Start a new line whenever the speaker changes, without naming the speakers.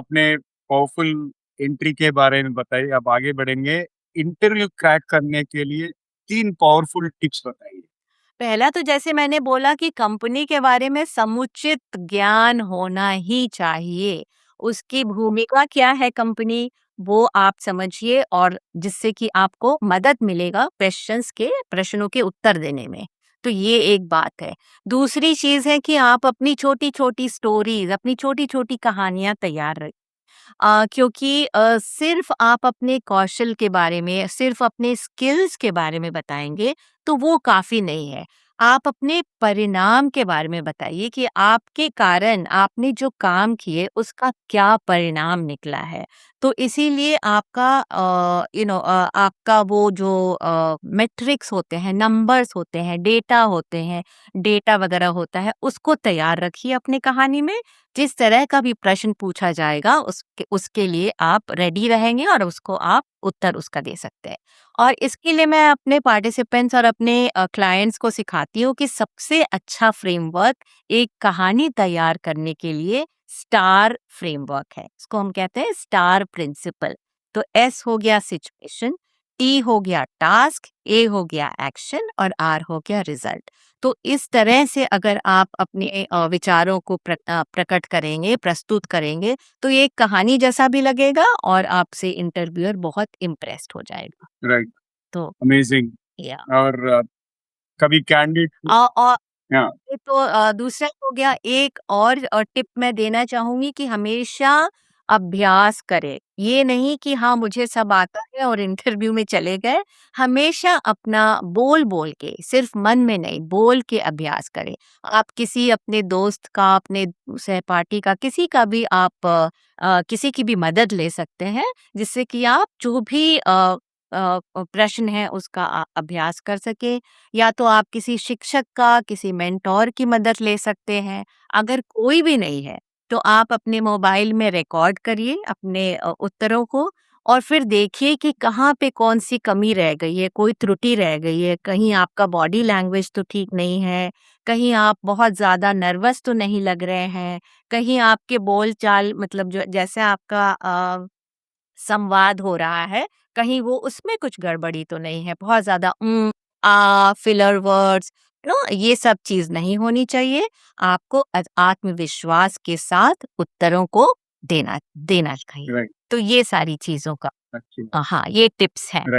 अपने powerful entry के बारे में बताइए। अब आगे बढ़ेंगे। इंटरव्यू क्रैक करने के लिए 3 पावरफुल टिप्स बताइए।
पहला तो जैसे मैंने बोला कि कंपनी के बारे में समुचित ज्ञान होना ही चाहिए। उसकी भूमिका क्या है कंपनी, वो आप समझिए और जिससे कि आपको मदद मिलेगा प्रश्नों के उत्तर देने में। तो ये एक बात है। दूसरी चीज़ है कि आप अपनी छोटी-छोटी स्टोरीज़, अपनी छोटी-छोटी कहानियाँ तैयार रखें। क्योंकि सिर्फ़ आप अपने कौशल के बारे में, सिर्फ़ अपने स्किल्स के बारे में बताएँगे, तो वो काफ़ी नहीं है। आप अपने परिणाम के बारे में बताइए कि आपके कारण आपने जो काम किए, उसका क्या परिणाम निकला है। तो इसीलिए आपका आपका वो जो मेट्रिक्स होते हैं, नंबर्स होते हैं, डेटा वगैरह होता है, उसको तैयार रखिए अपनी कहानी में। जिस तरह का भी प्रश्न पूछा जाएगा उसके उसके लिए आप रेडी रहेंगे और उसको आप उत्तर उसका दे सकते हैं। और इसके लिए मैं अपने पार्टिसिपेंट्स और अपने क्लाइंट्स को सिखाती हूँ कि सबसे अच्छा फ्रेमवर्क एक कहानी तैयार करने के लिए स्टार फ्रेमवर्क है। इसको हम कहते हैं स्टार प्रिंसिपल। तो एस हो गया सिचुएशन, टी हो गया टास्क, ए हो गया एक्शन और आर हो गया रिजल्ट। तो इस तरह से अगर आप अपने विचारों को प्रकट करेंगे, प्रस्तुत करेंगे, तो ये एक कहानी जैसा भी लगेगा और आपसे इंटरव्यूअर बहुत इम्प्रेस्ड हो जाएगा।
राइट,
तो
अमेजिंग।
या
और कभी कैंडिडेट
और
हाँ,
ये तो दूसरा हो गया। एक और टिप मैं देना चाहूँगी कि हमेशा अभ्यास करें। ये नहीं कि हाँ, मुझे सब आता है और इंटरव्यू में चले गए। हमेशा अपना बोल-बोल के, सिर्फ मन में नहीं, बोल के अभ्यास करें। आप किसी अपने दोस्त का, अपने सहपाठी का, किसी का भी आप किसी की भी मदद ले सकते हैं, जिससे कि आप जो भी प्रश्न है उसका अभ्यास कर सकें। या तो आप किसी शिक्षक का, किसी मेंटोर की मदद ले सकते हैं। अगर कोई भी नहीं है, तो आप अपने मोबाइल में रिकॉर्ड करिए अपने उत्तरों को और फिर देखिए कि कहाँ पे कौन-सी कमी रह गई है, कोई त्रुटि रह गई है, कहीं आपका बॉडी लैंग्वेज तो ठीक नहीं है, कहीं आप बहुत ज़्यादा नर्वस तो नहीं लग रहे हैं, कहीं आपके बोल-चाल मतलब जो जैसे आपका संवाद हो रहा है, कहीं वो उसमें कुछ गड़बड़ी तो नहीं है, बहुत ज़्यादा फिलर वर्ड्स ये सब चीज़ नहीं होनी चाहिए। आपको आत्मविश्वास के साथ उत्तरों को देना देना चाहिए।
राइट,
तो ये सारी चीज़ों का
अच्छी
हाँ, ये टिप्स हैं।